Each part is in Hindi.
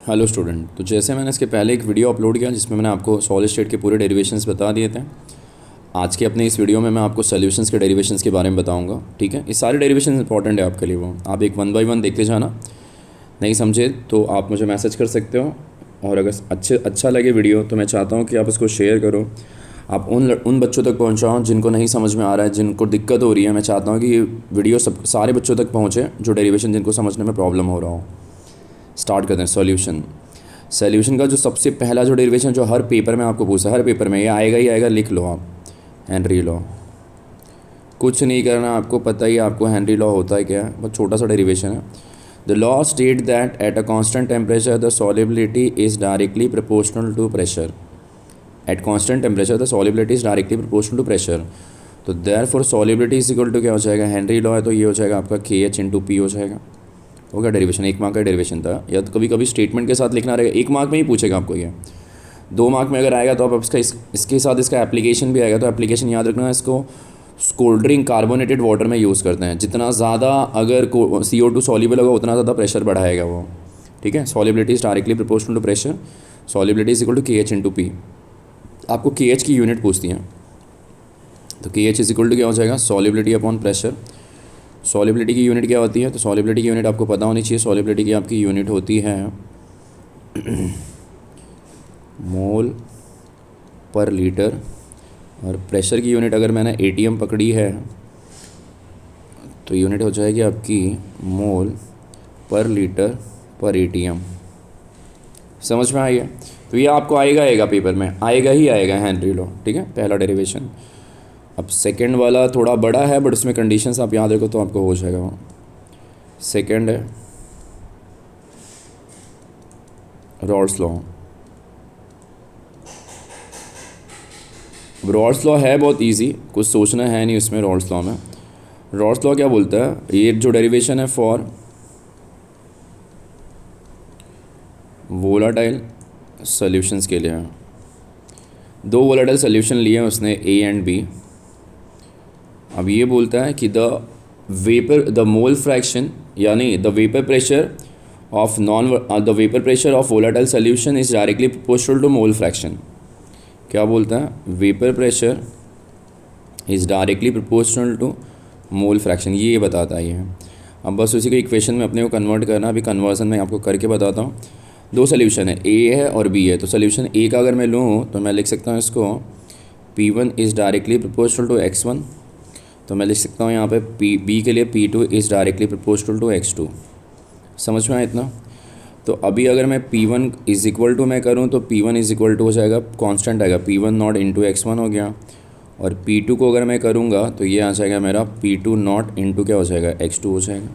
Hello student. तो जैसे मैंने इसके पहले एक वीडियो अपलोड किया जिसमें मैंने आपको सॉलिड स्टेट के पूरे डेरिवेशंस बता दिए थे। आज के अपने इस वीडियो में मैं आपको सॉल्यूशंस के डेरिवेशंस के बारे में बताऊंगा। ठीक है, ये सारे डेरिवेशंस इंपॉर्टेंट है आपके लिए, वो आप एक वन बाय वन देखते जाना। नहीं समझे तो आप मुझे मैसेज कर सकते हो, और अगर अच्छा लगे वीडियो तो मैं चाहता हूँ कि आप इसको शेयर करो। आप उन बच्चों तक पहुँचाओ जिनको नहीं समझ में आ रहा है, जिनको दिक्कत हो रही है। मैं चाहता हूँ कि ये वीडियो सारे बच्चों तक पहुँचे जो डेरिवेशन जिनको समझने में प्रॉब्लम हो रहा हो। स्टार्ट करते हैं सॉल्यूशन का जो सबसे पहला जो डेरिवेशन जो हर पेपर में आपको पूछा, हर पेपर में ये आएगा ही आएगा, लिख लो आप। Henry law. कुछ नहीं करना, आपको पता ही आपको हेनरी लॉ होता है क्या है, बहुत छोटा सा डेरिवेशन है। The law state that at a constant temperature the solubility is directly proportional to pressure. At constant temperature the solubility is directly proportional to pressure. तो therefore solubility is equal to क्या हो जाएगा, हेनरी लॉ है तो ये हो जाएगा आपका KH/P हो जाएगा। हो गया डेरिवेशन, 1 मार्क का डेरिवेशन था। या तो कभी कभी स्टेटमेंट के साथ लिखना रहेगा, 1 मार्क में ही पूछेगा आपको ये। 2 मार्क में अगर आएगा तो आप इसका इसके साथ इसका एप्लीकेशन भी आएगा। तो एप्लीकेशन याद रखना, इसको कोल्ड ड्रिंक कार्बोनेटेड वाटर में यूज़ करते हैं। जितना ज़्यादा अगर CO2 सॉल्युबल होगा उतना ज़्यादा प्रेशर बढ़ाएगा वो। ठीक है, solubility is directly proportional to pressure, solubility is equal to KH/P। आपको KH की यूनिट पूछती हैं, तो KH इज इक्वल टू क्या हो जाएगा, सॉल्युबिलिटी अपॉन प्रेशर। सॉल्युबिलिटी की यूनिट क्या होती है, तो सॉल्युबिलिटी की यूनिट आपको पता होनी चाहिए। सॉल्युबिलिटी की आपकी यूनिट होती है मोल पर लीटर, और प्रेशर की यूनिट अगर मैंने ATM पकड़ी है तो यूनिट हो जाएगी आपकी मोल पर लीटर पर ATM। समझ में आई है? तो ये आपको आएगा पेपर में, आएगा ही आएगा हेनरी लॉ। ठीक है, पहला डेरिवेशन। अब सेकंड वाला थोड़ा बड़ा है बट उसमें कंडीशंस आप याद रखो तो आपको हो जाएगा वो। सेकंड है रॉल्स लॉ। रॉल्स लॉ है बहुत इजी, कुछ सोचना है नहीं उसमें। रॉल्स लॉ में रॉल्स लॉ क्या बोलता है, ये जो डेरिवेशन है फॉर वोलाटाइल सॉल्यूशंस के लिए है। 2 वोलाटाइल सॉल्यूशन लिए हैं उसने, A एंड B। अब ये बोलता है कि द मोल फ्रैक्शन यानी the vapour pressure of volatile solution is directly proportional to mole fraction. क्या बोलता है, vapour pressure is directly proportional to mole fraction, ये बताता है ये। अब बस उसी को इक्वेशन में अपने को कन्वर्ट करना। अभी कन्वर्जन मैं आपको करके बताता हूँ। 2 सोल्यूशन है, A है और B है। तो सोल्यूशन A का अगर मैं लूँ तो मैं लिख सकता हूँ इसको P1 is directly proportional to X1। तो मैं लिख सकता हूँ यहाँ पे B के लिए P2 is directly proportional to X2। समझ में आया इतना? तो अभी अगर मैं P1 इज़ इक्वल टू मैं करूँ तो P1 इज़ इक्वल टू हो जाएगा, कांस्टेंट आएगा P1 नॉट इंटू X1 हो गया। और P2 को अगर मैं करूँगा तो ये आ जाएगा मेरा P2 नॉट इंटू क्या हो जाएगा, X2 हो जाएगा।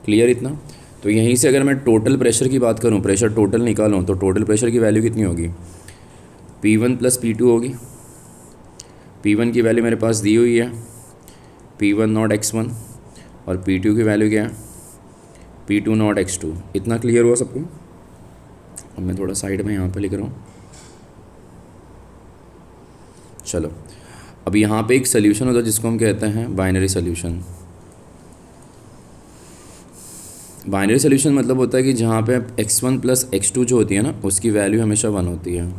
क्लियर इतना? तो यहीं से अगर मैं टोटल प्रेशर की बात करूँ, प्रेशर टोटल निकालूँ, तो टोटल प्रेशर की वैल्यू कितनी होगी, P1 प्लस P2 होगी। P1 की वैल्यू मेरे पास दी हुई है P1 नॉट X1, और P2 की वैल्यू क्या है, P2 नॉट X2। इतना क्लियर हुआ सबको? अब मैं थोड़ा साइड में यहाँ पे लिख रहा हूँ। चलो, अब यहाँ पे एक सोल्यूशन होता है जिसको हम कहते हैं बाइनरी सोल्यूशन। बाइनरी सोल्यूशन मतलब होता है कि जहाँ पे X1 प्लस X2 जो होती है ना, उसकी वैल्यू हमेशा 1 होती है।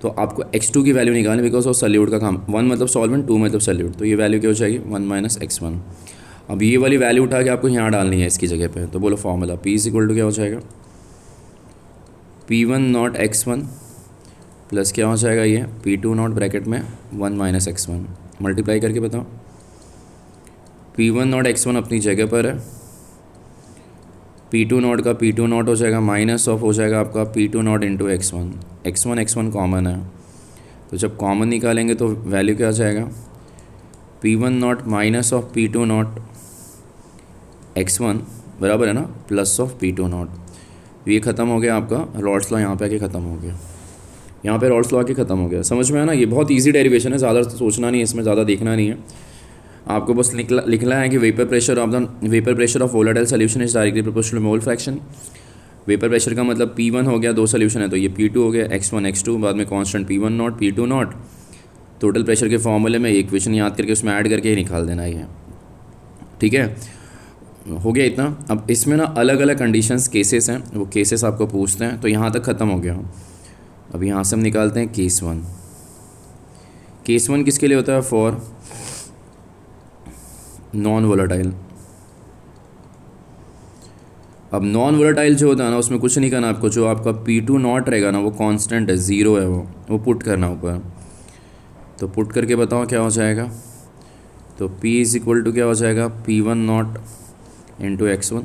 तो आपको X2 की वैल्यू निकालनी, बिकॉज ऑफ सॉल्यूट का काम। 1 मतलब सॉल्वेंट, 2 मतलब सॉल्यूट, तो ये वैल्यू क्या हो जाएगी, 1 माइनस X1। अब ये वाली वैल्यू उठा के आपको यहाँ डालनी है इसकी जगह पे। तो बोलो formula P is equal to क्या हो जाएगा, P1 नॉट X1 प्लस क्या हो जाएगा ये P2 नॉट ब्रैकेट में 1 माइनस X1। मल्टीप्लाई करके बताओ। P1 नॉट X1 अपनी जगह पर है, P2 नॉट का P2 नॉट हो जाएगा माइनस ऑफ हो जाएगा आपका P2 not into X1। X1 common है, तो जब कॉमन निकालेंगे तो वैल्यू क्या आ जाएगा, P1 not minus of P2 not X1 बराबर है ना, प्लस ऑफ P2 नॉट। ये ख़त्म हो गया आपका रॉल्स लॉ, यहाँ पे आके ख़त्म हो गया। यहाँ पे रॉल्स लॉ आके ख़त्म हो गया। समझ में आया ना? ये बहुत इजी डेरिवेशन है, ज़्यादा सोचना नहीं है इसमें, ज़्यादा देखना नहीं है आपको। बस लिखना है कि vapour pressure of volatile solution is directly proportional to mole fraction. Vapour pressure का मतलब P1 हो गया, 2 सोल्यूशन है तो ये P2 हो गया, X1 X2, बाद में constant P1 not P2 not. Total pressure के फॉर्मूले में इक्वेशन याद करके उसमें ऐड करके ही निकाल देना ही है। ठीक है, हो गया इतना। अब इसमें ना अलग अलग कंडीशंस केसेस हैं, वो केसेस आपको पूछते हैं। तो यहाँ तक ख़त्म हो गया। अब यहाँ से हम निकालते हैं केस वन। केस वन किसके लिए होता है? For non volatile. अब नॉन वोलेटाइल जो होता है ना, उसमें कुछ नहीं करना आपको। जो आपका P2 नॉट रहेगा ना, वो कांस्टेंट है, ज़ीरो है, वो पुट करना ऊपर। तो पुट करके बताओ क्या हो जाएगा। तो P इज़ इक्वल टू क्या हो जाएगा? P1 not into X1।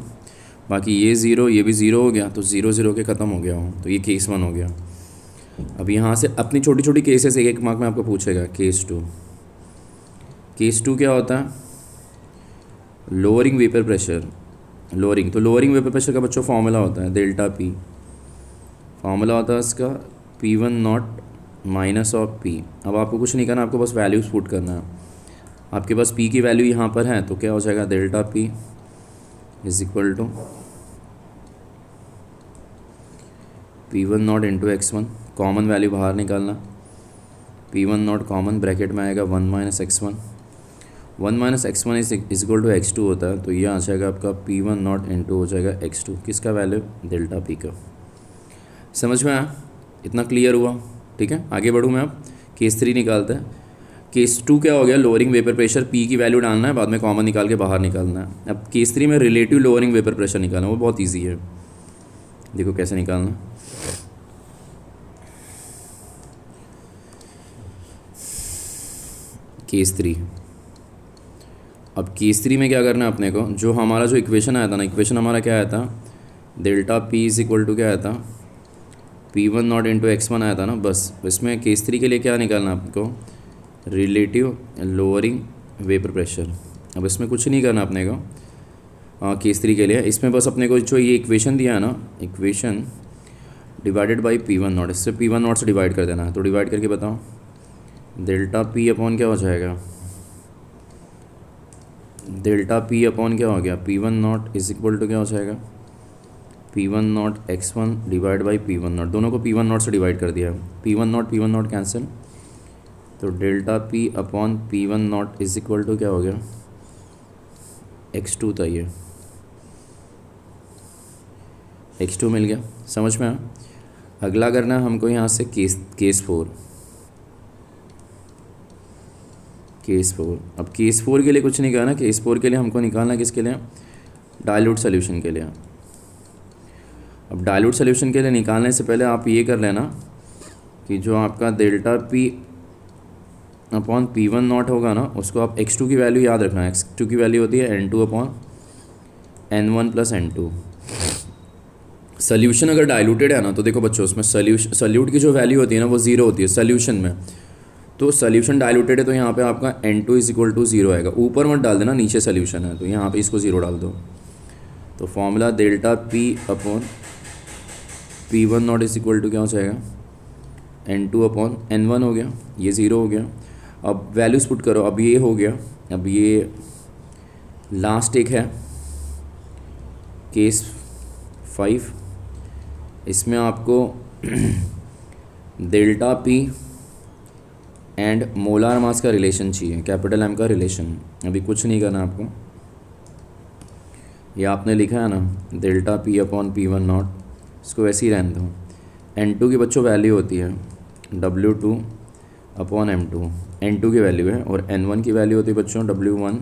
बाकी ये ज़ीरो, ये भी ज़ीरो हो गया, तो ज़ीरो ज़ीरो के ख़त्म हो गया हो। तो ये केस वन हो गया। अब यहाँ से अपनी छोटी छोटी केसेस एक एक मार्क में आपको पूछेगा। Case to. केस टू क्या होता है? Lowering vapour pressure. लोअरिंग, तो लोअरिंग वेपर प्रेशर का बच्चों फॉर्मूला होता है डेल्टा पी। फॉर्मूला होता है इसका P1 not minus of P। अब आपको कुछ नहीं करना, आपको बस वैल्यूज़ पुट करना है। आपके पास P की वैल्यू यहाँ पर है, तो क्या हो जाएगा? Delta P is equal to P1 not into X1। Common value बाहर निकालना। P1 नॉट कॉमन, ब्रैकेट में आएगा 1 minus X1। 1 minus X1 is equal to X2 होता है। तो ये आ जाएगा आपका P1 नॉट इंटू हो जाएगा X2। किसका वैल्यू? डेल्टा P का। समझ में आया? इतना क्लियर हुआ? ठीक है, आगे बढ़ूँ मैं। अब केस थ्री निकालते हैं। केस टू क्या हो गया? Lowering vapour pressure. P की वैल्यू डालना है, बाद में कॉमन निकाल के बाहर निकालना है। अब केस थ्री में रिलेटिव लोअरिंग वेपर प्रेशर निकालना है, वो बहुत ईजी है। देखो कैसे निकालना। Case three. अब केस थ्री में क्या करना है अपने को? जो हमारा जो इक्वेशन आया था ना, इक्वेशन हमारा क्या आया था? Delta P is equal to क्या आया था? P1 नॉट इंटू X1 आया था ना। बस इसमें केस थ्री के लिए क्या निकालना है आपको? Relative lowering vapour pressure. अब इसमें कुछ नहीं करना अपने को केस थ्री के लिए। इसमें बस अपने को जो ये इक्वेशन दिया है ना, equation divided by P1 not, इससे P1 नॉट से डिवाइड कर देना है। तो डिवाइड करके बताओ। डेल्टा P अपॉन क्या हो जाएगा? डेल्टा P अपॉन क्या हो गया? P1 not is equal to क्या हो जाएगा? P1 not X1 divide by P1 not. दोनों को P1 नॉट से डिवाइड कर दिया। P1 naught cancel. तो delta P upon P1 not is equal to क्या हो गया? X2 था ये, X2 मिल गया। समझ में आया? अगला करना है हमको यहाँ से केस फोर। Case four. अब केस फोर के लिए कुछ नहीं करना। केस फोर के लिए हमको निकालना किसके लिए? डाइल्यूट सोल्यूशन के लिए। अब डाइल्यूट सोल्यूशन के लिए निकालने से पहले आप ये कर लेना कि जो आपका delta P upon P1 not होगा ना, उसको आप X2 की वैल्यू याद रखना। X2 की वैल्यू होती है N2 upon N1 plus N2। Solution अगर डाइल्यूटेड है ना, तो देखो बच्चों, उसमें सोल्यूट की जो वैल्यू होती है ना, वो ज़ीरो होती है सोल्यूशन में। तो सोल्यूशन डाइल्यूटेड है, तो यहाँ पे आपका N2 is equal to zero आएगा। ऊपर मत डाल देना, नीचे सोल्यूशन है, तो यहाँ पे इसको ज़ीरो डाल दो। तो formula delta P upon P1 not is equal to क्या हो जाएगा? N2 अपॉन N1 हो गया, ये ज़ीरो हो गया। अब वैल्यूज़ पुट करो। अब ये हो गया। अब ये लास्ट एक है केस 5। इसमें आपको delta P and molar mass का रिलेशन चाहिए, कैपिटल M का रिलेशन। अभी कुछ नहीं करना आपको। ये आपने लिखा है ना delta P upon P1 not, इसको वैसे ही रहने दो। N2 की बच्चों वैल्यू होती है W2 अपॉन M2। N2 की वैल्यू है, और N1 की वैल्यू होती है बच्चों W1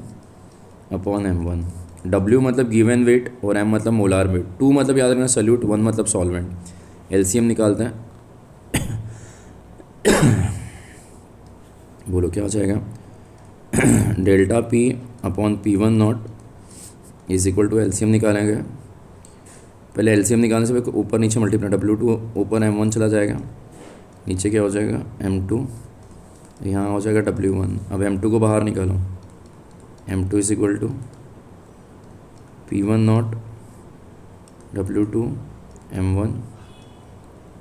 अपॉन M1। W मतलब गिवन वेट और M मतलब मोलार वेट। 2 मतलब याद रखना सल्यूट, 1 मतलब सॉल्वेंट। एलसीएम निकालते हैं। बोलो क्या हो जाएगा? Delta P upon P1 not is equal to, LCM निकालेंगे। पहले एलसीएम निकालने से पहले ऊपर नीचे मल्टीप्लाई, W2 ऊपर M1 चला जाएगा, नीचे क्या हो जाएगा? M2, यहाँ हो जाएगा W1। अब M2 को बाहर निकालो। M2 is equal to P1 not W2 M1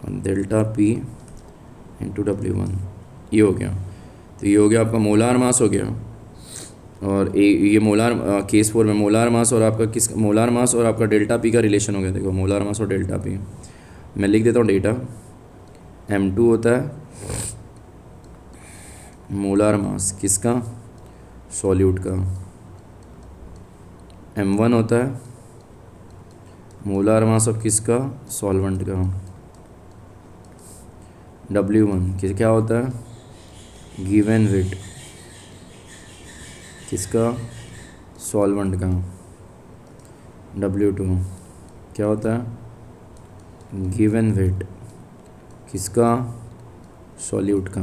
और डेल्टा P इंटू W1। ये हो गया। तो ये हो गया आपका मोलार मास हो गया। और ये मोलार केस फोर में मोलार मास और आपका मोलार मास और आपका डेल्टा P का रिलेशन हो गया। देखो मोलार मास और डेल्टा P, मैं लिख देता हूँ। डेटा M2 होता है मोलार मास किसका? सॉल्यूट का। m1 होता है मोलार मास ऑफ किसका, सॉल्वेंट का। w1 क्या होता है, गिवन वेट किसका, सॉल्वेंट का। w2 क्या होता है, गिवन वेट किसका, सॉल्यूट का।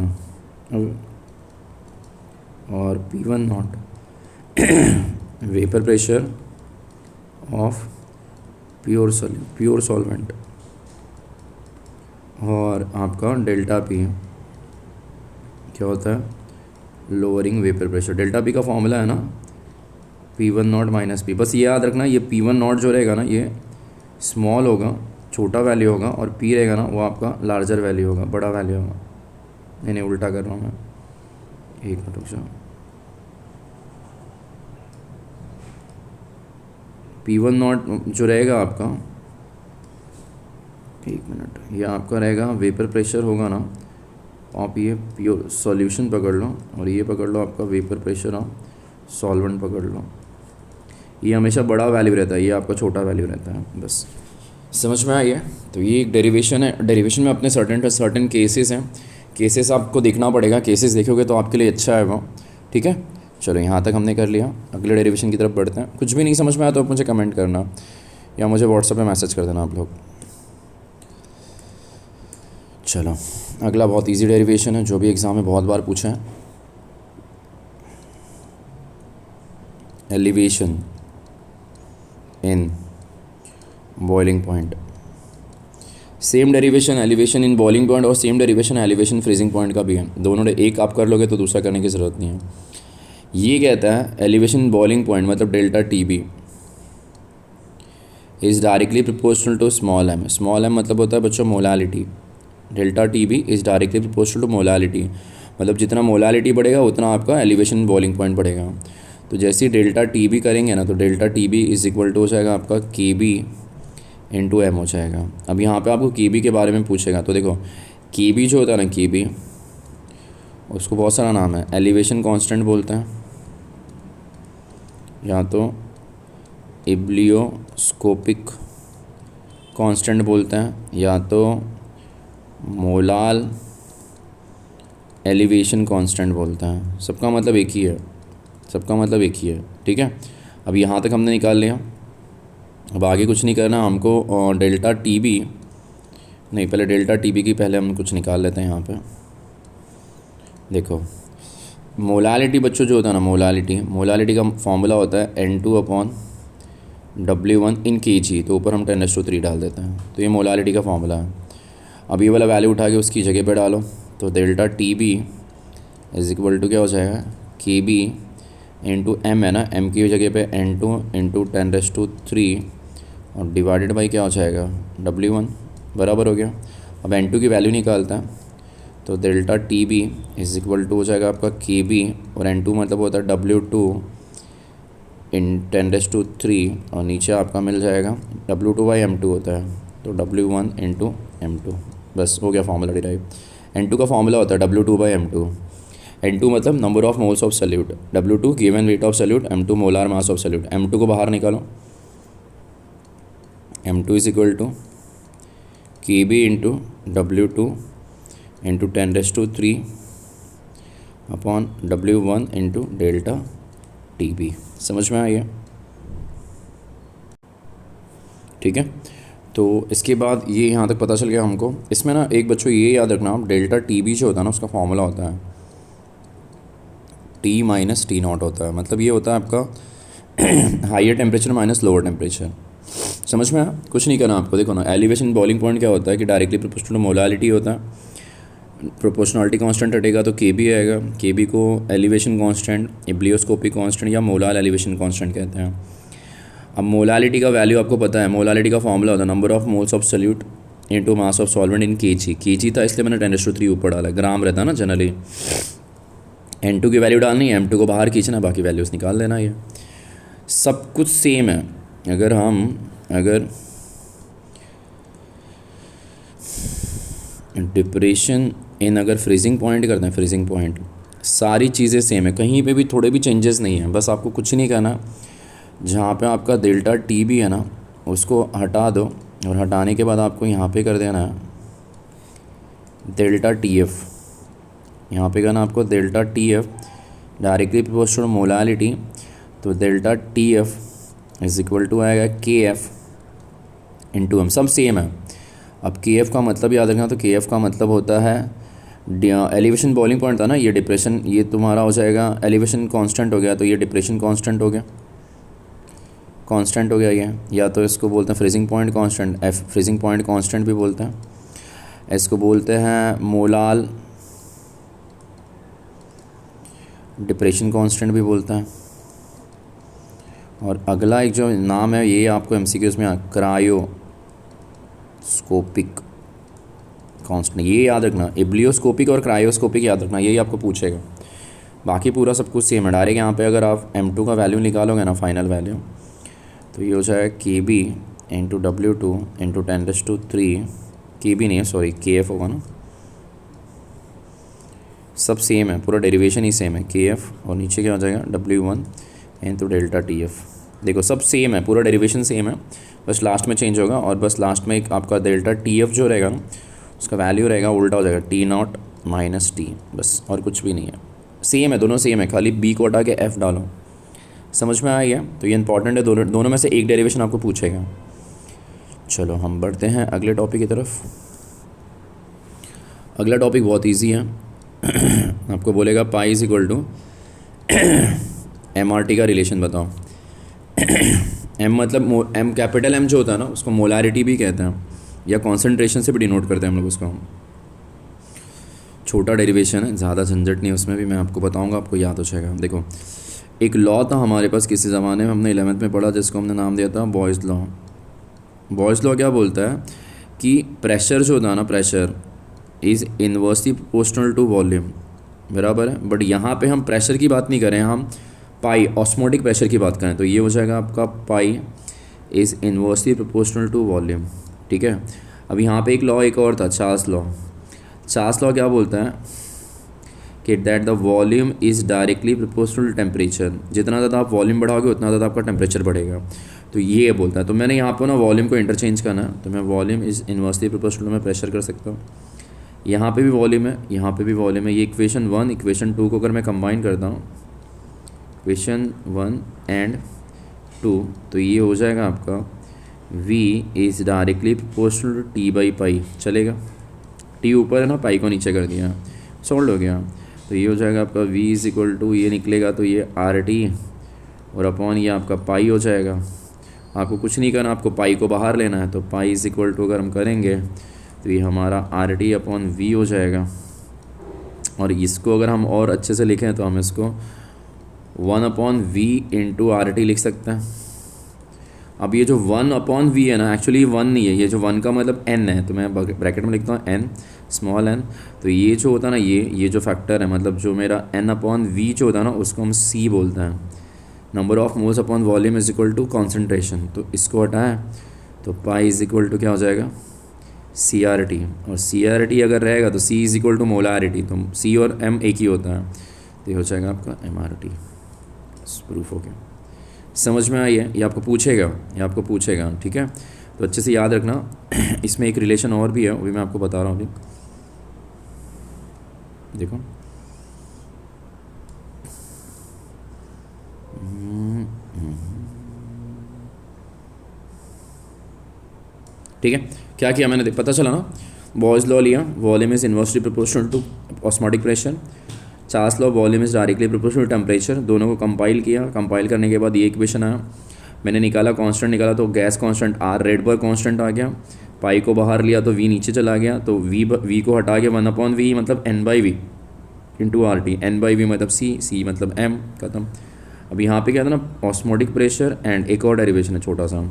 और P1 not vapour pressure of pure solvent. और आपका डेल्टा P क्या होता है, lowering vapour pressure. Delta P का फॉर्मूला है ना P1 नॉट माइनस P। बस ये याद रखना, ये P1 नॉट जो रहेगा ना ये स्मॉल होगा, छोटा वैल्यू होगा, और P रहेगा ना वो आपका लार्जर वैल्यू होगा, बड़ा वैल्यू होगा। नहीं उल्टा कर रहा हूँ मैं, एक मिनट रुक जाओ। P1 नॉट जो रहेगा आपका, एक मिनट, ये आपका रहेगा वेपर प्रेशर होगा ना, आप ये प्योर सॉल्यूशन पकड़ लो और ये पकड़ लो आपका वेपर प्रेशर ऑफ सॉल्वेंट पकड़ लो। ये हमेशा बड़ा वैल्यू रहता है, ये आपका छोटा वैल्यू रहता है। बस समझ में आई है। तो ये एक डेरिवेशन है। डेरिवेशन में अपने सर्टेन केसेस हैं, केसेस आपको देखना पड़ेगा, केसेस देखोगे तो आपके लिए अच्छा है वो। ठीक है, चलो यहाँ तक हमने कर लिया, अगले डेरिवेशन की तरफ बढ़ते हैं। कुछ भी नहीं समझ में आया तो आप मुझे कमेंट करना या मुझे व्हाट्सएप पे मैसेज कर देना आप लोग। चलो अगला बहुत इजी डेरिवेशन है, जो भी एग्ज़ाम में बहुत बार पूछा है। Elevation in boiling point. Same derivation elevation in boiling point और same derivation elevation freezing point का भी है। दोनों एक आप कर लोगे तो दूसरा करने की ज़रूरत नहीं है। ये कहता है एलिवेशन इन बॉइलिंग पॉइंट मतलब delta TB is directly proportional to small m। Small m मतलब होता है बच्चों molality. Delta TB is directly proportional to molality, मतलब जितना मोलालिटी बढ़ेगा उतना आपका एलिवेशन इन बॉइलिंग पॉइंट बढ़ेगा। तो जैसे ही डेल्टा TB करेंगे ना तो delta TB is equal to हो जाएगा आपका KB इंटू M हो जाएगा। अब यहाँ पे आपको KB के बारे में पूछेगा तो देखो KB जो होता है ना, KB उसको बहुत सारा नाम है। एलिवेशन कांस्टेंट बोलते हैं, या तो इब्लियोस्कोपिक कांस्टेंट बोलते हैं, या तो मोलाल एलिवेशन कांस्टेंट बोलते हैं। सबका मतलब एक ही है, सबका मतलब एक ही है। ठीक है, अब यहाँ तक हमने निकाल लिया। अब आगे कुछ नहीं करना हमको। डेल्टा TB नहीं, पहले डेल्टा TB की पहले हम कुछ निकाल लेते हैं। यहाँ पे देखो मोलालिटी बच्चों जो होता है ना, मोलालिटी का फॉर्मूला होता है N2/W1 इन kg। तो ऊपर हम 10⁻³ डाल देते हैं, तो ये मोलालिटी का फॉर्मूला है। अब ये वाला वैल्यू उठा के उसकी जगह पे डालो तो delta TB is equal to क्या हो जाएगा, KB इंटू M है ना, M की जगह पे N2 इंटू 10⁻³ और डिवाइडेड बाई क्या हो जाएगा, W1 बराबर हो गया। अब N2 की वैल्यू निकालता है तो delta TB is equal to हो जाएगा आपका KB और N2 मतलब होता है W2 इन 10⁻³ और नीचे आपका मिल जाएगा W2/M2 होता है, तो W1 इंटू M2। बस हो गया फॉर्मूला डिराइव। N2 का फॉर्मूला होता है W2/M2। N2 मतलब number of moles of solute, W2 given weight of solute, M2 molar mass of solute. M2 को बाहर निकालो, M2 is equal to KB into W2 into 10⁻³ upon W1 into delta TB। समझ में आई है? ठीक है, तो इसके बाद ये यहाँ तक पता चल गया हमको। इसमें ना एक बच्चों ये याद रखना, डेल्टा TB जो होता है ना उसका फॉर्मूला होता है T माइनस T0 होता है। मतलब ये होता है आपका higher temperature minus lower temperature. समझ में आया? कुछ नहीं करना आपको। देखो ना, एलिवेशन बॉइलिंग पॉइंट क्या होता है कि डायरेक्टली प्रोपोर्शनल टू मोलालिटी होता है। प्रोपोर्शनलिटी कांस्टेंट हटेगा तो KB आएगा। KB को एलिवेशन कांस्टेंट, इब्लियोस्कोपिक कांस्टेंट या मोलाल एलिवेशन कांस्टेंट कहते हैं। अब मोलालिटी का वैल्यू आपको पता है, मोलालिटी का फॉर्मूला होता है number of moles of solute into mass of solvent in kg। kg था इसलिए मैंने 10⁻³ ऊपर डाला, ग्राम रहता है ना जनरली। N2 की वैल्यू डालनी है, M2 को बाहर खींचना, बाकी वैल्यूज़ निकाल देना। ये सब कुछ सेम है। अगर डिप्रेशन इन अगर फ्रीजिंग पॉइंट करते हैं, फ्रीजिंग पॉइंट सारी चीज़ें सेम है, कहीं पे भी थोड़े भी चेंजेस नहीं है। बस आपको कुछ नहीं करना, जहाँ पे आपका डेल्टा टी भी है ना, उसको हटा दो और हटाने के बाद आपको यहाँ पे कर देना है डेल्टा टी एफ। यहाँ पे करना आपको delta T F directly proportional molality. तो delta T F is equal to आएगा के एफ इंटू एम, सब सेम है। अब के एफ का मतलब याद रखना, तो के एफ का मतलब होता है एलिवेशन बॉइलिंग पॉइंट था ना, ये डिप्रेशन, ये तुम्हारा हो जाएगा एलिवेशन कांस्टेंट हो गया, तो ये डिप्रेशन कांस्टेंट हो गया, कांस्टेंट हो गया ये। या तो इसको बोलते हैं freezing point constant, F freezing point constant भी बोलते हैं। इसको बोलते हैं मोलाल डिप्रेशन कांस्टेंट भी बोलते हैं। और अगला एक जो नाम है ये आपको एमसीक्यूज़ में क्रायोस्कोपिक कांस्टेंट, ये याद रखना। इब्लियोस्कोपिक और क्रायोस्कोपिक याद रखना, यही आपको पूछेगा। बाकी पूरा सब कुछ सेम है। डायरेक्ट यहाँ पे अगर आप M2 का वैल्यू निकालोगे ना, फाइनल वैल्यू, तो ये हो जाएगा KB into W2 into 10⁻³ KB नहीं है सॉरी, KF होगा ना, सब सेम है, पूरा डेरिवेशन ही सेम है KF। और नीचे क्या हो जाएगा W1 इंटू डेल्टा TF। देखो सब सेम है, पूरा डेरिवेशन सेम है, बस लास्ट में चेंज होगा। और बस लास्ट में एक आपका डेल्टा TF जो रहेगा ना, उसका वैल्यू रहेगा उल्टा हो जाएगा T0 माइनस T, बस और कुछ भी नहीं है। सेम है, दोनों सेम है, खाली B को हटा के F डालो। समझ में आ गया? तो ये इंपॉर्टेंट है, दोनों में से एक डेरिवेशन आपको पूछेगा। चलो हम बढ़ते हैं अगले टॉपिक की तरफ। अगला टॉपिक बहुत ईजी है। आपको बोलेगा pi is equal to MRT का रिलेशन बताओ। M मतलब M, कैपिटल M जो होता है ना, उसको मोलारिटी भी कहते हैं, या कॉन्सेंट्रेशन से भी डिनोट करते हैं हम लोग उसको। छोटा डेरिवेशन है, ज़्यादा झंझट नहीं उसमें भी, मैं आपको बताऊंगा, आपको याद हो जाएगा। देखो एक लॉ था हमारे पास किसी ज़माने में, हमने 11th में पढ़ा, जिसको हमने नाम दिया था बॉयज़ लॉ। बॉयज़ लॉ क्या बोलता है कि प्रेशर जो होता है ना, pressure is inversely proportional to volume, बराबर है। बट यहाँ पे हम प्रेशर की बात नहीं करें, हम पाई ऑस्मोटिक प्रेशर की बात करें, तो ये हो जाएगा आपका pi is inversely proportional to volume, ठीक है। अब यहाँ पे एक लॉ एक और था, चार्ल्स लॉ। चार्ल्स लॉ क्या बोलता है कि that the volume is directly proportional to temperature, जितना ज़्यादा आप वॉल्यूम बढ़ाओगे उतना ज़्यादा आपका टेम्परेचर बढ़ेगा, तो ये बोलता है। तो मैंने यहाँ पर ना वॉल्यूम को इंटरचेंज करना है, तो मैं वॉल्यूम इज़ इन्वर्सली प्रोपोर्शनल में प्रेशर कर सकता हूँ। यहाँ पे भी वॉल्यूम है, यहाँ पे भी वॉल्यूम है। ये इक्वेशन 1 इक्वेशन 2 को अगर मैं कंबाइन करता हूँ, इक्वेशन 1 एंड 2, तो ये हो जाएगा आपका V is directly proportional to T/पाई, चलेगा। T ऊपर है ना, पाई को नीचे कर दिया, सॉल्व हो गया। तो ये हो जाएगा आपका V इज़ इक्वल टू, ये निकलेगा तो ये RT और अपॉन ये आपका पाई हो जाएगा। आपको कुछ नहीं करना, आपको पाई को बाहर लेना है, तो पाई इज़ इक्वल टू अगर हम करेंगे तो ये हमारा RT अपॉन V हो जाएगा। और इसको अगर हम और अच्छे से लिखें तो हम इसको 1/V इंटू RT लिख सकते हैं। अब ये जो 1/V है ना, एक्चुअली 1 नहीं है, ये जो 1 का मतलब N है, तो मैं ब्रैकेट में लिखता हूँ N, स्मॉल n। तो ये जो होता है ना, ये जो फैक्टर है, मतलब जो मेरा N/V जो होता है ना, उसको हम C बोलते हैं, number of moles upon volume is equal to concentration. तो इसको हटाएं तो पाई इज इक्वल टू क्या हो जाएगा CRT, और CRT अगर रहेगा तो C is equal to molarity, तो C और M एक ही होता है, तो ये हो जाएगा आपका MRT। प्रूफ हो गया, समझ में आई है? ये आपको पूछेगा, ठीक है। तो अच्छे से याद रखना। इसमें एक रिलेशन और भी है, वो भी मैं आपको बता रहा हूँ अभी। देखो ठीक है, क्या किया मैंने, पता चला ना। बॉयज़ लॉ लिया, volume is inversely proportional to osmotic pressure. Charles law, volume is directly proportional to temperature. दोनों को कंपाइल किया, कंपाइल करने के बाद ये इक्वेशन आया, मैंने निकाला कांस्टेंट निकाला, तो gas constant R Rydberg constant आ गया। पाई को बाहर लिया तो V नीचे चला गया, तो V को हटा के 1/V मतलब N/V इंटू RT, N/V मतलब C मतलब M, खत्म। अब यहाँ पे क्या था ना, ऑस्मोटिक प्रेशर एंड एक और डेरिवेशन है छोटा सा,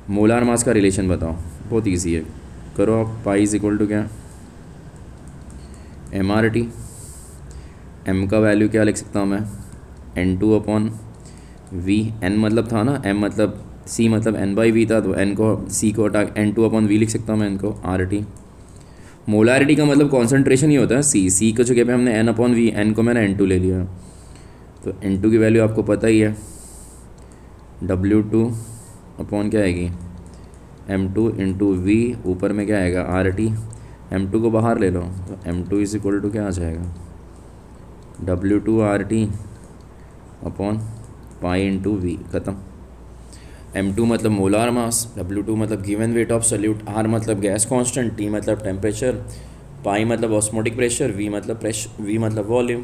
मोलार मास का रिलेशन बताओ। बहुत इजी है, करो आप। पाई इज इक्वल टू क्या, MRT। M का वैल्यू क्या लिख सकता हूँ मैं, N2/V। N मतलब था ना, M मतलब C मतलब N/V था, तो N को C को हटा N2/V लिख सकता हूँ मैं, इनको RT। मोलारिटी का मतलब कॉन्सेंट्रेशन ही होता है, C की जगह पे हमने N/V, N को मैंने N2 ले लिया, तो N2 की वैल्यू आपको पता ही है, W2 अपॉन क्या आएगी M2 इंटू वी, ऊपर में क्या आएगा RT। M2 को बाहर ले लो तो M2 इज इक्वल टू क्या आ जाएगा W2 RT upon pi into V, ख़त्म। M2 मतलब मोलार मास, W2 मतलब given weight of solute, R मतलब गैस कांस्टेंट, T मतलब टेम्परेचर, पाई मतलब ऑस्मोटिक प्रेशर, V मतलब वॉल्यूम।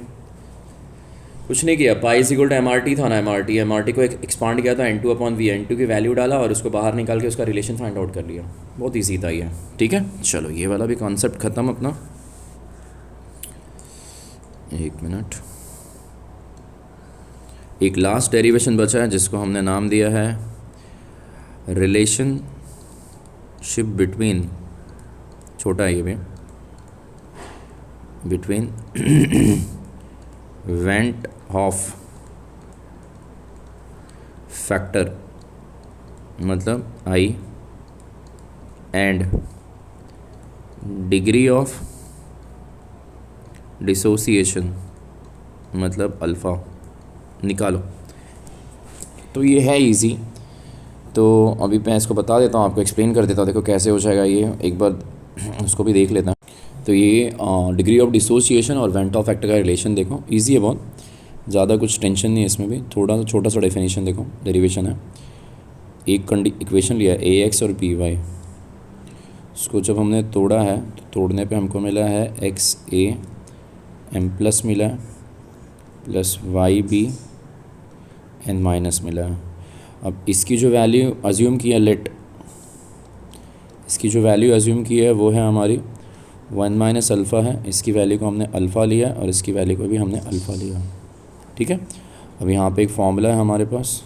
कुछ नहीं किया, pi is equal to MRT था ना, MRT को एक्सपांड किया था N2 अपॉन V, N2 की वैल्यू डाला और उसको बाहर निकाल के उसका रिलेशन फाइंड आउट कर लिया। बहुत ईजी था ये, ठीक है। चलो ये वाला भी कॉन्सेप्ट ख़त्म अपना। एक मिनट, एक लास्ट डेरिवेशन बचा है जिसको हमने नाम दिया है रिलेशनशिप बिटवीन, छोटा है ये भी, बिटवीन वेंट ऑफ फैक्टर मतलब I and degree of dissociation मतलब अल्फ़ा, निकालो। तो ये है इजी। तो अभी मैं इसको बता देता हूँ, आपको एक्सप्लेन कर देता हूँ, देखो कैसे हो जाएगा ये, एक बार उसको भी देख लेते हैं। तो ये डिग्री ऑफ डिसोसिएशन और वेंट ऑफ फैक्टर का रिलेशन देखो, इजी है बहुत, ज़्यादा कुछ टेंशन नहीं है इसमें भी। थोड़ा सा छोटा सा डेफिनेशन देखो, डेरिवेशन है, एक इक्वेशन लिया है AX और BY, उसको जब हमने तोड़ा है तो तोड़ने पे हमको मिला है XA M प्लस मिला है प्लस YB N माइनस मिला है। अब इसकी जो वैल्यू अज्यूम की है, इसकी जो वैल्यू अज्यूम की है वो है हमारी 1 माइनस अल्फ़ा है, इसकी वैल्यू को हमने अल्फ़ा लिया और इसकी वैल्यू को भी हमने अल्फ़ा लिया, ठीक है। अब यहाँ पे एक फॉर्मूला है हमारे पास,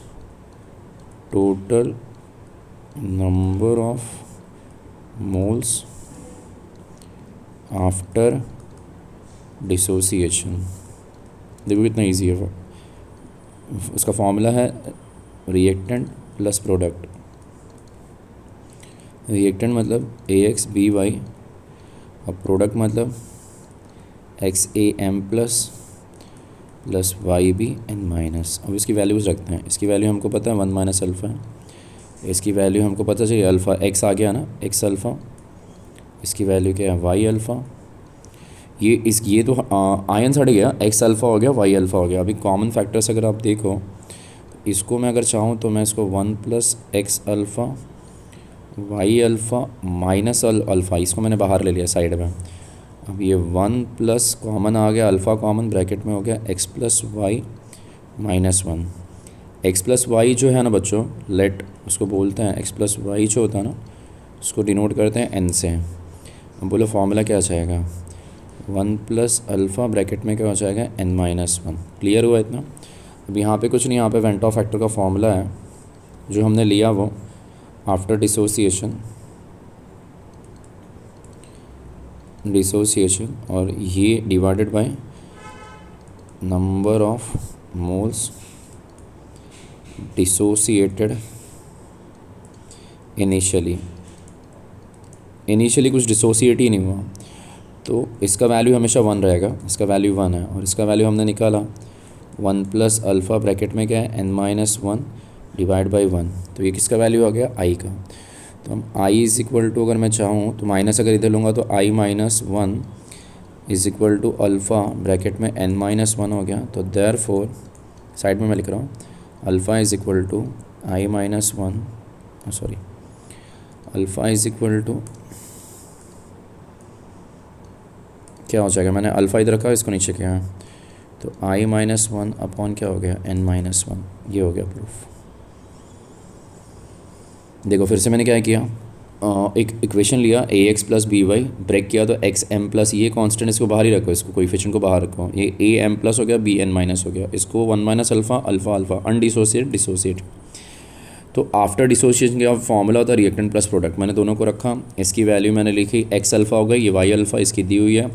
total number of moles after dissociation. देखो कितना इजी है वो, उसका फॉर्मूला है रिएक्टेंट प्लस प्रोडक्ट। रिएक्टेंट मतलब AX BY, अब प्रोडक्ट मतलब XAM plus YB N minus. अब इसकी वैल्यूज़ रखते हैं, इसकी वैल्यू हमको पता है 1 माइनस अल्फ़ा है, इसकी वैल्यू हमको पता चाहिए अल्फ़ा, X आ गया ना, X अल्फ़ा, इसकी वैल्यू क्या है Y अल्फ़ा। ये तो आयन हट गया, X अल्फ़ा हो गया, Y अल्फ़ा हो गया। अभी कॉमन फैक्टर्स अगर आप देखो, इसको मैं अगर चाहूँ तो मैं इसको 1 plus X alpha Y alpha minus alpha, इसको मैंने बाहर ले लिया साइड में। अब ये 1 प्लस कॉमन आ गया, अल्फ़ा कॉमन, ब्रैकेट में हो गया X plus Y minus 1। X plus Y जो है ना बच्चों, लेट उसको बोलते हैं, X प्लस वाई जो होता है ना उसको डिनोट करते हैं N से। अब बोलो फॉर्मूला क्या जाएगा, 1 प्लस अल्फ़ा ब्रैकेट में क्या हो जाएगा N माइनस 1। क्लियर हुआ इतना। अब यहाँ पे कुछ नहीं, यहाँ पे वेंट ऑफ फैक्टर का फॉर्मूला है जो हमने लिया वो आफ्टर डिसोसिएशन और ये divided by number of moles dissociated initially कुछ डिसोसिएट ही नहीं हुआ, तो इसका वैल्यू हमेशा 1 रहेगा, इसका वैल्यू 1 है और इसका वैल्यू हमने निकाला 1 प्लस अल्फ़ा ब्रैकेट में क्या है N माइनस 1 डिवाइड बाई 1। तो ये किसका वैल्यू आ गया I का। तो हम I इज़ इक्वल टू, अगर मैं चाहूँ तो माइनस अगर इधर लूँगा तो I minus 1 is equal to alpha bracket में N माइनस 1 हो गया। तो देयरफॉर साइड में मैं लिख रहा हूँ alpha is equal to I minus 1, sorry alpha is equal to क्या हो जाएगा, मैंने अल्फ़ा इधर रखा, इसको नीचे किया, तो I माइनस 1 अपॉन क्या हो गया N माइनस 1। ये हो गया प्रूफ। देखो फिर से मैंने क्या किया, एक इक्वेशन लिया AX प्लस BY, ब्रेक किया तो XM प्लस, ये कांस्टेंट इसको बाहर ही रखो, इसको कोएफिशिएंट को बाहर रखो, ये AM प्लस हो गया BN माइनस हो गया, इसको 1 माइनस अल्फ़ा अल्फ़ा अनडिसोसिएट। तो आफ्टर डिसोसिएशन का फॉर्मूला होता है रिएक्टेंट प्लस प्रोडक्ट, मैंने दोनों को रखा, इसकी वैल्यू मैंने लिखी X अल्फ़ा हो गई, ये Y अल्फ़ा इसकी दी हुई है,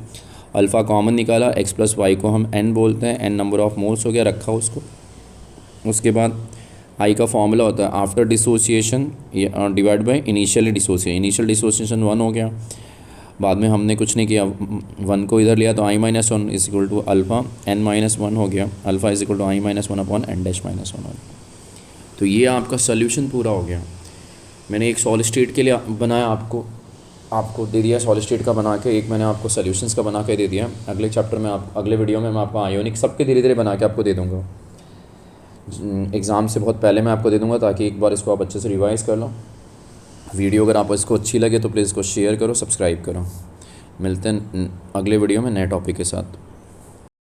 अल्फ़ा कॉमन निकाला, X प्लस वाई को हम N बोलते हैं, N नंबर ऑफ मोल्स हो गया, रखा उसको। उसके बाद I का फॉर्मूला होता है after dissociation divide by initial dissociation 1 हो गया। बाद में हमने कुछ नहीं किया, 1 को इधर लिया तो I minus 1 is equal to alpha N minus 1 हो गया, alpha is equal to I minus 1 upon N dash minus 1 हो गया। तो ये आपका सोल्यूशन पूरा हो गया। मैंने एक सॉलिड स्टेट के लिए बनाया, आपको दे दिया सॉलिड स्टेट का बना के, एक मैंने आपको सोल्यूशंस का बना के दे दिया। अगले चैप्टर में अगले वीडियो में मैं आपको आयोनिक सबके धीरे धीरे बना के आपको दे दूँगा। एग्ज़ाम से बहुत पहले मैं आपको दे दूँगा, ताकि एक बार इसको आप अच्छे से रिवाइज़ कर लो। वीडियो अगर आपको इसको अच्छी लगे तो प्लीज़ इसको शेयर करो, सब्सक्राइब करो। मिलते हैं अगले वीडियो में नए टॉपिक के साथ।